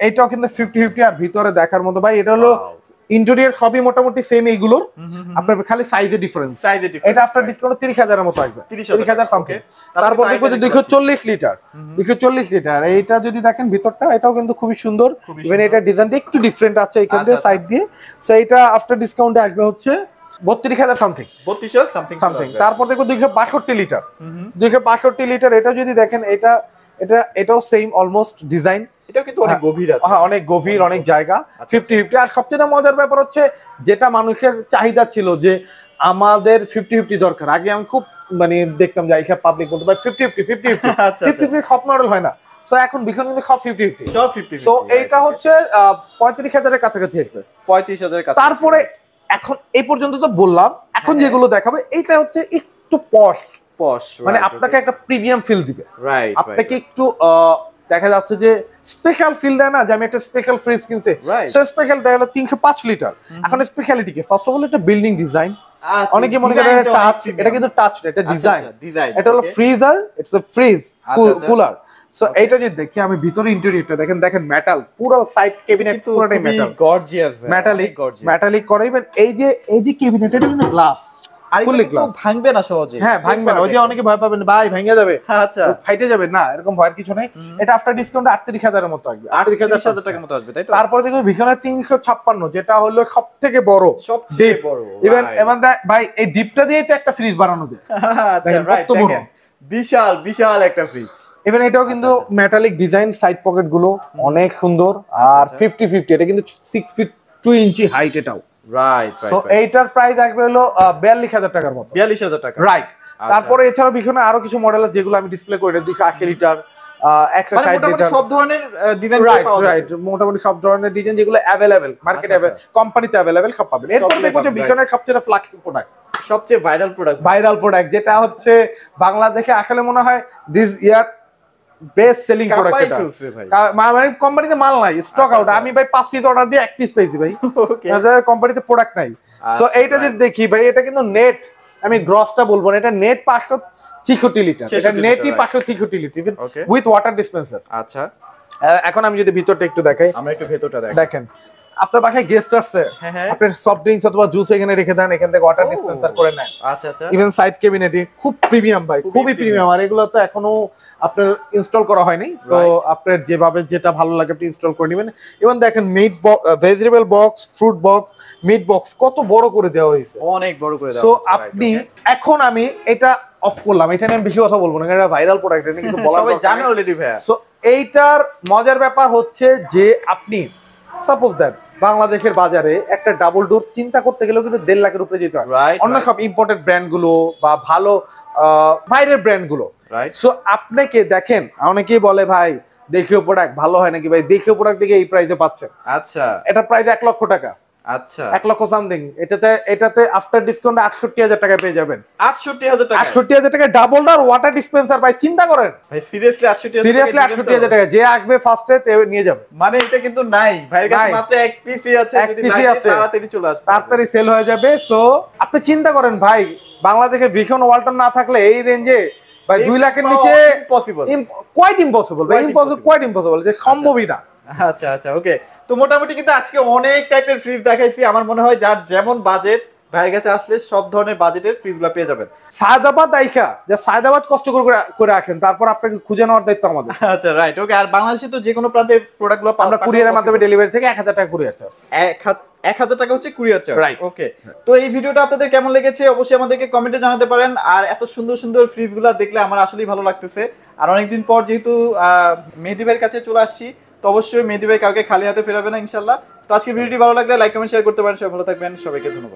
এটাও কিন্তু 50-50। আর ভিতরে দেখার মতো ভাই, এটা হলো ইন্টেরিয়র সবই মোটামুটি সেম এইগুলোর, আপনার খালি সাইজে ডিফারেন্স। এটা আফটার ডিসকাউন্ট 30,000 এর মতো আসবে, 30,000 সামথিং। তারপর দেখবো যে 240 লিটার। এইটা যদি দেখেন ভিতরটা, এটাও কিন্তু খুবই সুন্দর। ইভেন এটা ডিজাইনটা একটু ডিফারেন্ট আছে এখান দিয়ে সাইড দিয়ে। সো এটা আফটার ডিসকাউন্টে আসবে হচ্ছে 32,000 সামথিং। তারপর দেখবো 262 লিটার। এটা যদি দেখেন এটাও সেম অলমোস্ট ডিজাইন।
এটাও কিন্তু অনেক গভীর আছে,
হ্যাঁ অনেক গভীর, অনেক জায়গা, 50-50। আর সবচেয়ে মজার ব্যাপার হচ্ছে যেটা মানুষের চাহিদা ছিল যে আমাদের 50-50 দরকার। আগে আমি খুব দেখতাম যে এইসব পাবলিক বলতে ভাই 50-50 সব মডেল হয় না। সো এখন ভিশন কিন্তু সব 50-50। সো এইটা হচ্ছে 35,000 এর কাছাকাছি আসবে,
35,000 এর কাছাকাছি।
তারপরে এখন এই পর্যন্ত তো বললাম, এখন যেগুলো দেখাবে এইটা হচ্ছে একটু পশ, আপনাকে একটা প্রিমিয়াম ফিল দিবে। আপনাকে একটু দেখা যাচ্ছে যে স্পেশাল ফিল দেয় না, যে আমি একটা স্পেশাল ফ্রিজ কিনছি, সো স্পেশাল দেখা গেল 305 লিটার। এখন স্পেশালিটি কি, ফার্স্ট অফ অল এটা বিল্ডিং ডিজাইন। অনেকে মনে করে এটা টাচ, এটা কিন্তু টাচ না, এটা ডিজাইন। এটা হলো freezer, it's a fridge cooler. So এইটা যদি দেখি আমি ভিতরে ইন্টেরিয়রটা দেখেন মেটাল, পুরো সাইড ক্যাবিনেট পুরোটাই মেটাল,
গর্জিয়াস
মেটালিক করা। ইভেন এই যে ক্যাবিনেট, এটা কিন্তু গ্লাস, ফুললি গ্লাস,
ভাঙবে না সহজে।
হ্যাঁ ভাঙবে না। ওই যে অনেকে ভয় পাবেন ভাই ভেঙে যাবে, আচ্ছা ফাইটে যাবে, না এরকম ভয়ের কিছু নেই। এটা আফটার ডিসকাউন্ট 38,000 এর মতো আসবে,
38,000 টাকার মতো আসবে, তাই তো?
তারপর দেখো ভিশনের 356, যেটা হলো সবথেকে বড়,
সবচেয়ে বড়।
ইভেন ভাই এই ডিপটা দিয়েই তো একটা ফ্রিজ বানানো যায়।
আচ্ছা রাইট, বিশাল একটা ফ্রিজ।
ইভেন এটাও কিন্তু মেটালিক ডিজাইন, সাইড পকেট গুলো অনেক সুন্দর। আর 50-50 এটা কিন্তু 6 ফিট 2 ইঞ্চি হাইট এটাও।
রাইট।
সো এইটার প্রাইস আসবে হলো 42,000 টাকার মতো,
42,000 টাকা।
রাইট। তারপরে এছাড়াও ভিশনে আরো কিছু মডেল আছে যেগুলো আমি ডিসপ্লে করে 280 লিটার, 160 লিটার,
সব ধরনের ডিজাইন পাওয়া যায়।
রাইট, মোটামুটি সব ধরনের ডিজাইন যেগুলো अवेलेबल মার্কেটে, কোম্পানিতে अवेलेबल সব পাবেন। এরপর দেখো যে ভিশনের সবচেয়ে ফ্ল্যাগশিপ প্রোডাক্ট,
সবচেয়ে ভাইরাল প্রোডাক্ট,
যেটা হচ্ছে বাংলাদেশে আসলে মনে হয় this year best selling product. এটা মানে কোম্পানিতে মাল নাই, স্টক আউট। আমি ভাই 5 পিস অর্ডার দিয়ে 1 পিস পেয়েছি ভাই, কোম্পানিতে প্রোডাক্ট নাই। সো এইটা যদি দেখি ভাই, এটা কিন্তু নেট, আমি গ্রসটা বলবো না, এটা নেট 566 লিটার, এটা নেটই 566 লিটার উইথ ওয়াটার ডিসপেন্সার।
আচ্ছা,
এখন আমি যদি ভিতরটা একটু দেখাই,
আমরা একটু ভেতরটা
দেখেন। আপনার বাসায় গেস্ট আসছে, আপনি সফট ড্রিঙ্কস অথবা জুস এখানে রেখে দেন, এখান থেকে ওয়াটার ডিসপেন্সার করে নেন।
আচ্ছা।
ইভেন সাইড ক্যাবিনেটে খুব প্রিমিয়াম ভাই, খুবই প্রিমিয়াম। আর এগুলো তো এখনো আপনার ইনস্টল করা হয়নি, সো আপনার যেভাবে যেটা ভালো লাগে আপনি ইনস্টল করে নেবেন। এবং দেখেন meat box, vegetable box, fruit box, meat box কত বড় করে দেওয়া হয়েছে,
অনেক বড় করে দেওয়া।
সো আপনি এখন আমি এটা অফ করলাম, এটা নিয়ে আমি বেশি কথা বলবো না, এটা ভাইরাল প্রোডাক্ট, এটা কিছু বলার
সবাই জানে অলরেডি ভাই।
সো এইটার মজার ব্যাপার হচ্ছে যে আপনি সাপোজ দ্যাট বাংলাদেশের বাজারে একটা ডাবল ডোর চিন্তা করতে গেলেও কিন্তু 1.5 লাখের উপরে যেতে হয়, অন্য সব ইম্পোর্টেড ব্র্যান্ড গুলো বা ভালো বাইরের ব্র্যান্ড গুলো। সো আপনাকে দেখেন, অনেকেই বলে ভাই দেশীয় প্রোডাক্ট ভালো হয় নাকি ভাই, দেশীয় প্রোডাক্ট দেখে এই প্রাইসে পাচ্ছেন।
আচ্ছা,
এটা প্রাইস 1 লক্ষ টাকা।
আচ্ছা,
1 লক্ষ সামথিং। এটাতে আফটার ডিসকাউন্ট 68,000 টাকা পেয়ে যাবেন।
68,000 টাকা,
68,000 টাকা ডাবল ডার ওয়াটার ডিসপেন্সার ভাই, চিন্তা করেন
ভাই। সিরিয়াসলি 68,000,
সিরিয়াসলি 68,000 টাকা। যে আসবে ফার্স্টে নিয়ে যাবে।
মানে এটা কিন্তু নাই ভাইয়ের কাছে, মাত্র এক পিসই আছে, যদি লাগে তাড়াতাড়ি চলে আসবে,
তাড়াতাড়ি সেল হয়ে যাবে। সো আপনি চিন্তা করেন ভাই, বাংলাদেশে ভীষণ ওয়ালটন না থাকলে এই রেঞ্জে ভাই 2 লাখের নিচে
পসিবল,
কোয়াইট ইম্পসিবল ভাই, কোয়াইট ইম্পসিবল, যে সম্ভবই না।
আচ্ছা আচ্ছা, ওকে। তো মোটামুটি কিন্তু আজকে অনেক টাইপের ফ্রিজ দেখাইছি। আমার মনে হয় যার যেমন বাজেট, ভাইয়ের কাছে আসলে সব ধরনের বাজেটের ফ্রিজগুলো পেয়ে যাবেন।
সায়দাবাদ আইসা, যে সায়দাবাদ কষ্ট করে রাখেন, তারপর আপনাকে খুঁজে নেওয়ার দায়িত্ব আমাদের।
আচ্ছা, রাইট, ওকে। আর বাংলাদেশে তো যে কোনো প্রান্তে প্রোডাক্টগুলো
আমরা কুরিয়ারের মাধ্যমে ডেলিভারি থেকে 1000 টাকা কুরিয়ার চার্জ,
1000 টাকা হচ্ছে কুরিয়ার চার্জ,
রাইট।
ওকে। তো এই ভিডিওটা আপনাদের কেমন লেগেছে অবশ্যই আমাদেরকে কমেন্টে জানাতে পারেন। আর এত সুন্দর সুন্দর ফ্রিজগুলো দেখলে আমার আসলেই ভালো লাগতেছে। আর অনেকদিন পর যেহেতু মেহেদী ভাইয়ের কাছে চলে আসছি, তো অবশ্যই মেহেদী ভাই কাউকে খালি হাতে ফেরাবে না ইনশাল্লাহ। তো আজকে ভিডিওটি ভালো লাগলে লাইক কমেন্ট শেয়ার করতে পারেন। সবাই ভালো থাকবেন, সবাইকে ধন্যবাদ।